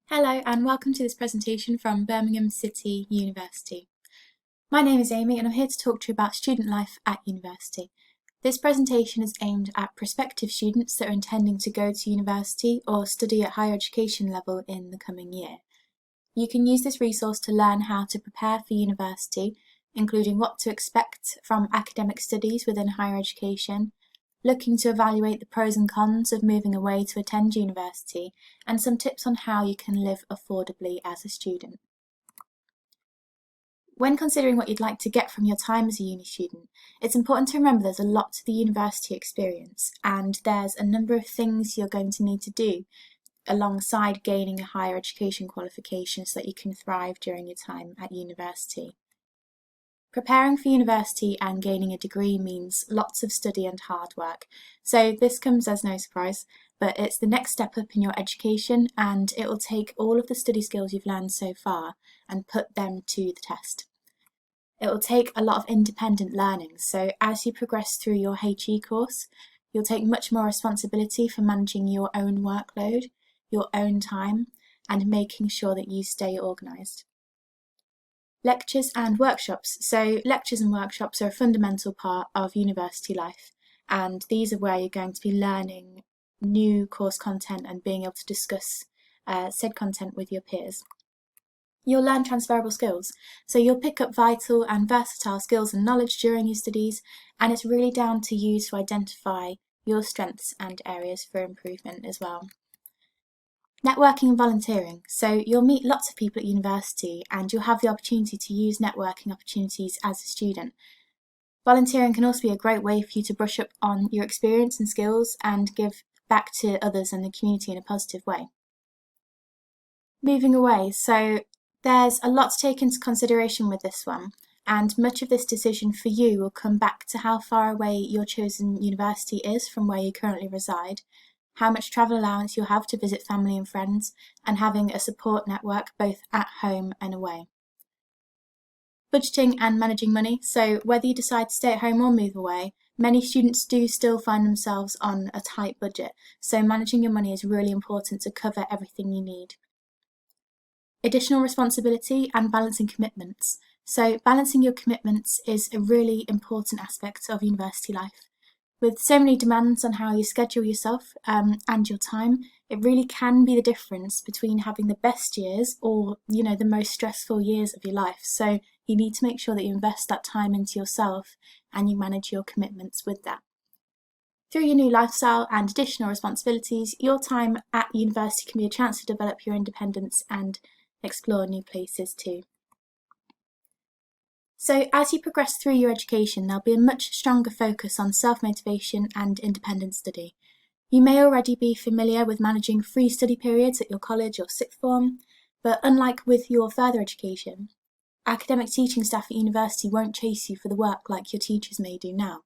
Hello and welcome to this presentation from Birmingham City University. My name is Amy and I'm here to talk to you about student life at university. This presentation is aimed at prospective students that are intending to go to university or study at higher education level in the coming year. You can use this resource to learn how to prepare for university, including what to expect from academic studies within higher education, looking to evaluate the pros and cons of moving away to attend university, and some tips on how you can live affordably as a student. When considering what you'd like to get from your time as a uni student, it's important to remember there's a lot to the university experience, and there's a number of things you're going to need to do alongside gaining a higher education qualification so that you can thrive during your time at university. Preparing for university and gaining a degree means lots of study and hard work, so this comes as no surprise, but it's the next step up in your education and it will take all of the study skills you've learned so far and put them to the test. It will take a lot of independent learning, so as you progress through your HE course, you'll take much more responsibility for managing your own workload, your own time, and making sure that you stay organised. Lectures and workshops. So lectures and workshops are a fundamental part of university life, and these are where you're going to be learning new course content and being able to discuss said content with your peers. You'll learn transferable skills, so you'll pick up vital and versatile skills and knowledge during your studies, and it's really down to you to identify your strengths and areas for improvement as well. Networking and volunteering. So you'll meet lots of people at university and you'll have the opportunity to use networking opportunities as a student. Volunteering can also be a great way for you to brush up on your experience and skills and give back to others and the community in a positive way. Moving away. So there's a lot to take into consideration with this one, and much of this decision for you will come back to how far away your chosen university is from where you currently reside, how much travel allowance you'll have to visit family and friends, and having a support network both at home and away. Budgeting and managing money. So whether you decide to stay at home or move away, many students do still find themselves on a tight budget, so managing your money is really important to cover everything you need. Additional responsibility and balancing commitments. So balancing your commitments is a really important aspect of university life. With so many demands on how you schedule yourself and your time, it really can be the difference between having the best years or, the most stressful years of your life. So you need to make sure that you invest that time into yourself and you manage your commitments with that. Through your new lifestyle and additional responsibilities, your time at university can be a chance to develop your independence and explore new places too. So as you progress through your education, there'll be a much stronger focus on self-motivation and independent study. You may already be familiar with managing free study periods at your college or sixth form, but unlike with your further education, academic teaching staff at university won't chase you for the work like your teachers may do now.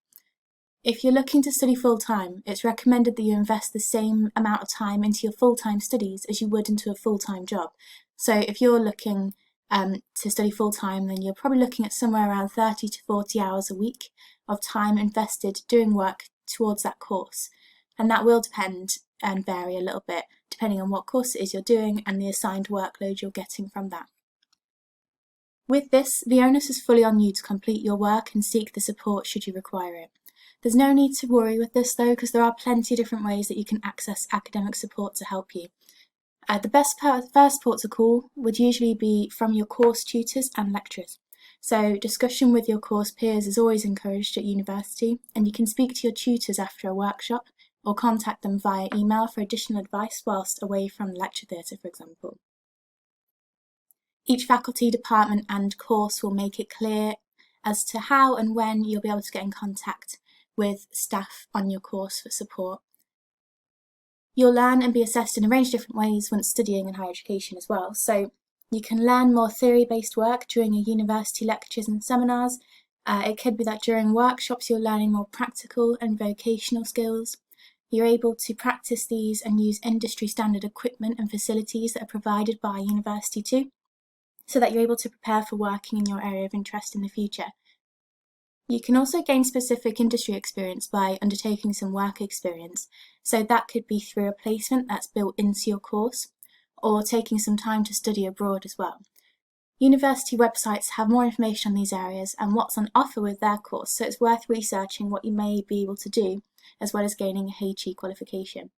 If you're looking to study full-time, it's recommended that you invest the same amount of time into your full-time studies as you would into a full-time job. So if you're looking to study full-time, then you're probably looking at somewhere around 30 to 40 hours a week of time invested doing work towards that course. And that will depend and vary a little bit depending on what course it is you're doing and the assigned workload you're getting from that. With this, the onus is fully on you to complete your work and seek the support should you require it. There's no need to worry with this though, because there are plenty of different ways that you can access academic support to help you. The best first port of call would usually be from your course tutors and lecturers. So discussion with your course peers is always encouraged at university, and you can speak to your tutors after a workshop or contact them via email for additional advice whilst away from the lecture theatre, for example. Each faculty, department and course will make it clear as to how and when you'll be able to get in contact with staff on your course for support. You'll learn and be assessed in a range of different ways once studying in higher education as well. So you can learn more theory-based work during your university lectures and seminars. It could be that during workshops you're learning more practical and vocational skills. You're able to practice these and use industry standard equipment and facilities that are provided by university too, so that you're able to prepare for working in your area of interest in the future. You can also gain specific industry experience by undertaking some work experience, so that could be through a placement that's built into your course, or taking some time to study abroad as well. University websites have more information on these areas and what's on offer with their course, so it's worth researching what you may be able to do, as well as gaining a HE qualification.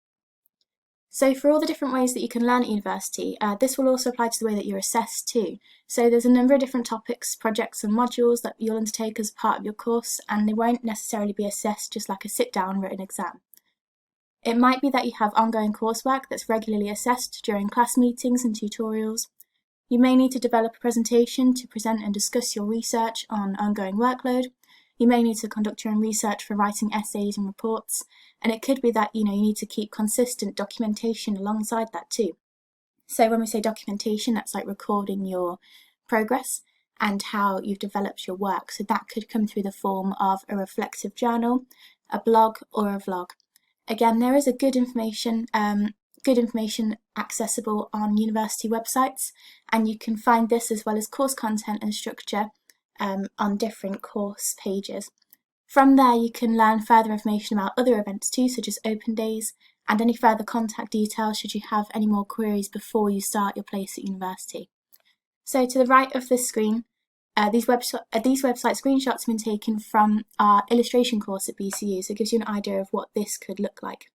So for all the different ways that you can learn at university, this will also apply to the way that you're assessed too. So there's a number of different topics, projects and modules that you'll undertake as part of your course, and they won't necessarily be assessed just like a sit-down written exam. It might be that you have ongoing coursework that's regularly assessed during class meetings and tutorials. You may need to develop a presentation to present and discuss your research on ongoing workload. You may need to conduct your own research for writing essays and reports, and it could be that you need to keep consistent documentation alongside that too. So when we say documentation, that's like recording your progress and how you've developed your work. So that could come through the form of a reflective journal, a blog, or a vlog. Again, there is a good information accessible on university websites, and you can find this as well as course content and structure on different course pages. From there, you can learn further information about other events too, such as open days, and any further contact details should you have any more queries before you start your place at university. So to the right of this screen, these website screenshots have been taken from our illustration course at BCU, so it gives you an idea of what this could look like.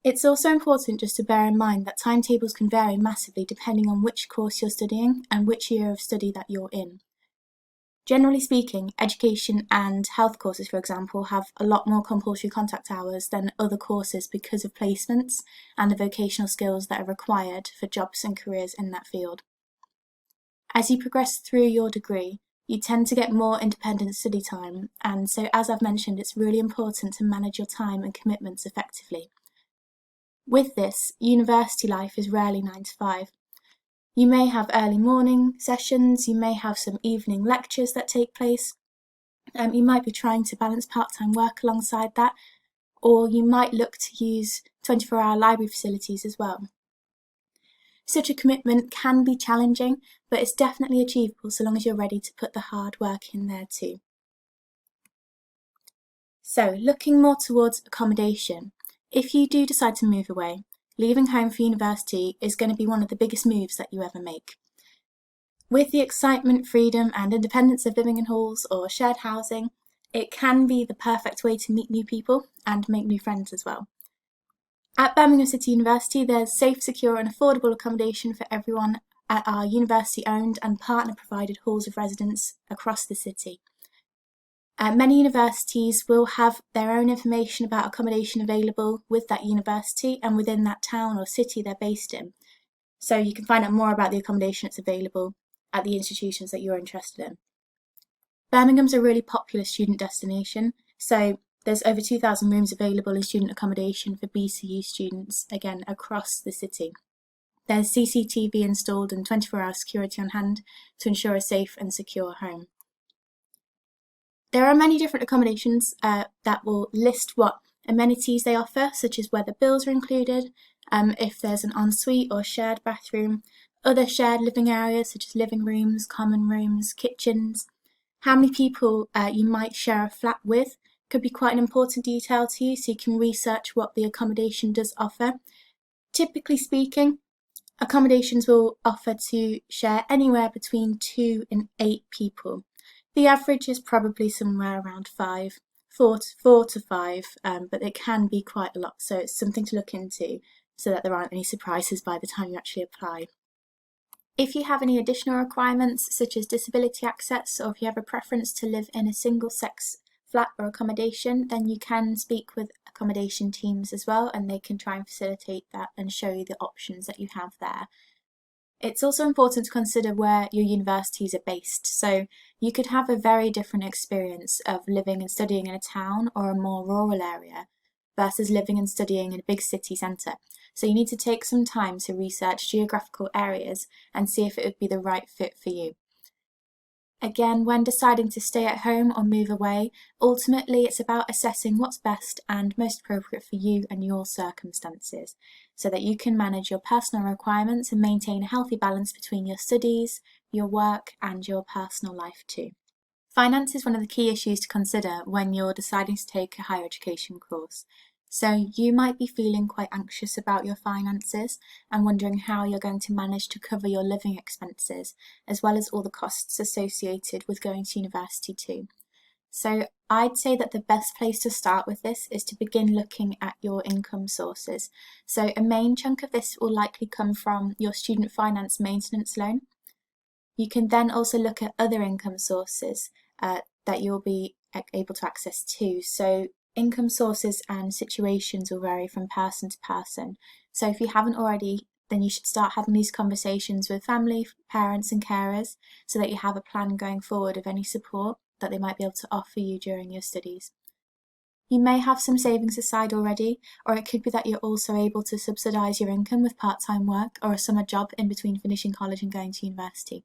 It's also important just to bear in mind that timetables can vary massively depending on which course you're studying and which year of study that you're in. Generally speaking, education and health courses, for example, have a lot more compulsory contact hours than other courses because of placements and the vocational skills that are required for jobs and careers in that field. As you progress through your degree, you tend to get more independent study time, and so as I've mentioned, it's really important to manage your time and commitments effectively. With this, university life is rarely 9 to 5. You may have early morning sessions, you may have some evening lectures that take place, you might be trying to balance part-time work alongside that, or you might look to use 24-hour library facilities as well. Such a commitment can be challenging, but it's definitely achievable so long as you're ready to put the hard work in there too. So, looking more towards accommodation, if you do decide to move away, leaving home for university is going to be one of the biggest moves that you ever make. With the excitement, freedom and independence of living in halls or shared housing, it can be the perfect way to meet new people and make new friends as well. At Birmingham City University, there's safe, secure and affordable accommodation for everyone at our university-owned and partner-provided halls of residence across the city. Many universities will have their own information about accommodation available with that university and within that town or city they're based in. So you can find out more about the accommodation that's available at the institutions that you're interested in. Birmingham's a really popular student destination, so there's over 2,000 rooms available in student accommodation for BCU students, again, across the city. There's CCTV installed and 24-hour security on hand to ensure a safe and secure home. There are many different accommodations that will list what amenities they offer, such as whether bills are included, if there's an ensuite or shared bathroom, other shared living areas such as living rooms, common rooms, kitchens. How many people you might share a flat with could be quite an important detail to you, so you can research what the accommodation does offer. Typically speaking, accommodations will offer to share anywhere between 2 and 8 people. The average is probably somewhere around 4 to 5, but it can be quite a lot, so it's something to look into so that there aren't any surprises by the time you actually apply. If you have any additional requirements, such as disability access, or if you have a preference to live in a single-sex flat or accommodation, then you can speak with accommodation teams as well, and they can try and facilitate that and show you the options that you have there. It's also important to consider where your universities are based. So you could have a very different experience of living and studying in a town or a more rural area versus living and studying in a big city centre. So you need to take some time to research geographical areas and see if it would be the right fit for you. Again, when deciding to stay at home or move away, ultimately it's about assessing what's best and most appropriate for you and your circumstances, so that you can manage your personal requirements and maintain a healthy balance between your studies, your work and your personal life too. Finance is one of the key issues to consider when you're deciding to take a higher education course. So you might be feeling quite anxious about your finances and wondering how you're going to manage to cover your living expenses, as well as all the costs associated with going to university too. So I'd say that the best place to start with this is to begin looking at your income sources. So a main chunk of this will likely come from your student finance maintenance loan. You can then also look at other income sources that you'll be able to access too. So income sources and situations will vary from person to person. So if you haven't already, then you should start having these conversations with family, parents and carers so that you have a plan going forward of any support that they might be able to offer you during your studies. You may have some savings aside already, or it could be that you're also able to subsidise your income with part-time work or a summer job in between finishing college and going to university.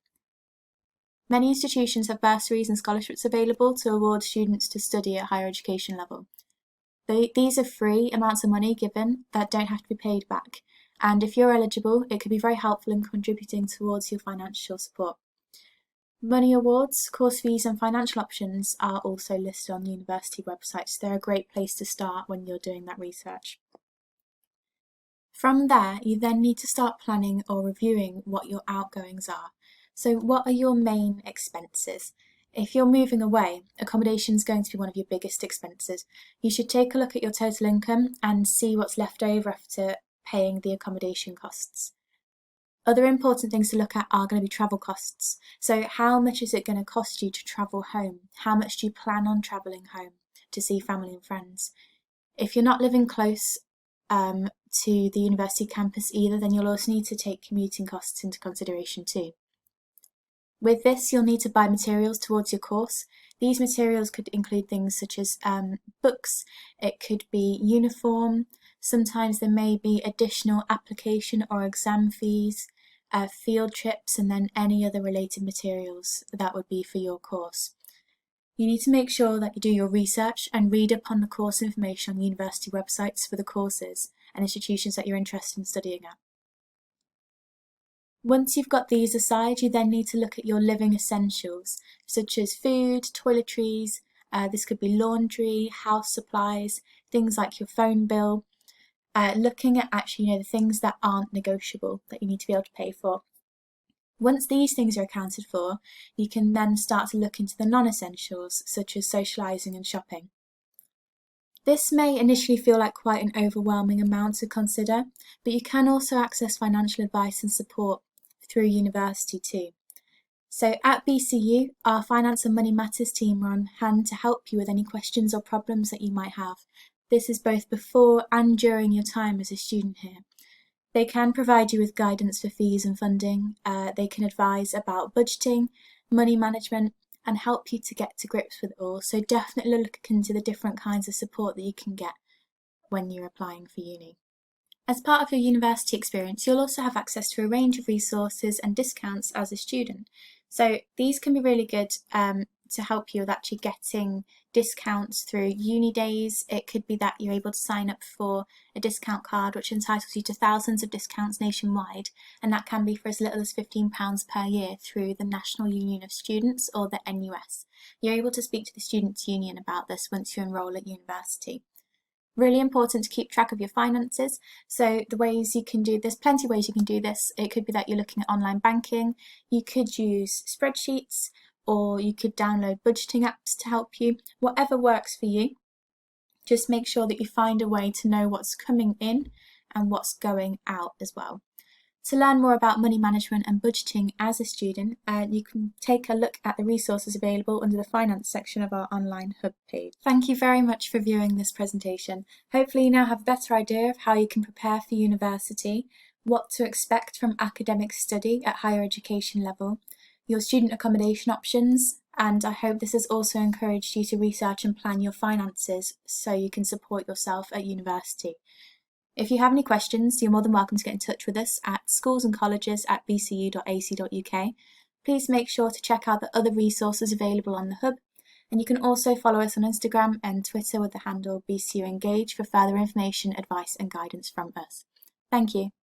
Many institutions have bursaries and scholarships available to award students to study at higher education level. These are free amounts of money given that don't have to be paid back, and if you're eligible, it could be very helpful in contributing towards your financial support. Money awards, course fees and financial options are also listed on the university website, so they're a great place to start when you're doing that research. From there, you then need to start planning or reviewing what your outgoings are. So what are your main expenses? If you're moving away, accommodation is going to be one of your biggest expenses. You should take a look at your total income and see what's left over after paying the accommodation costs. Other important things to look at are going to be travel costs. So how much is it going to cost you to travel home? How much do you plan on travelling home to see family and friends? If you're not living close to the university campus either, then you'll also need to take commuting costs into consideration too. With this, you'll need to buy materials towards your course. These materials could include things such as books, it could be uniform, sometimes there may be additional application or exam fees, field trips, and then any other related materials that would be for your course. You need to make sure that you do your research and read up on the course information on university websites for the courses and institutions that you're interested in studying at. Once you've got these aside, you then need to look at your living essentials, such as food, toiletries, this could be laundry, house supplies, things like your phone bill, looking at actually the things that aren't negotiable that you need to be able to pay for. Once these things are accounted for, you can then start to look into the non-essentials, such as socialising and shopping. This may initially feel like quite an overwhelming amount to consider, but you can also access financial advice and support through university too. So at BCU, our Finance and Money Matters team are on hand to help you with any questions or problems that you might have. This is both before and during your time as a student here. They can provide you with guidance for fees and funding. They can advise about budgeting, money management, and help you to get to grips with it all. So definitely look into the different kinds of support that you can get when you're applying for uni. As part of your university experience, you'll also have access to a range of resources and discounts as a student. So these can be really good to help you with actually getting discounts through uni days. It could be that you're able to sign up for a discount card which entitles you to thousands of discounts nationwide, and that can be for as little as £15 per year through the National Union of Students or the NUS. You're able to speak to the Students' Union about this once you enrol at university. Really important to keep track of your finances. So the ways you can do this, plenty of ways you can do this. It could be that you're looking at online banking, you could use spreadsheets, or you could download budgeting apps to help you. Whatever works for you, just make sure that you find a way to know what's coming in and what's going out as well. To learn more about money management and budgeting as a student, you can take a look at the resources available under the finance section of our online hub page. Thank you very much for viewing this presentation. Hopefully you now have a better idea of how you can prepare for university, what to expect from academic study at higher education level, your student accommodation options, and I hope this has also encouraged you to research and plan your finances so you can support yourself at university. If you have any questions, you're more than welcome to get in touch with us at schoolsandcolleges@bcu.ac.uk. Please make sure to check out the other resources available on the hub, and you can also follow us on Instagram and Twitter with the handle BCU Engage for further information, advice and guidance from us. Thank you.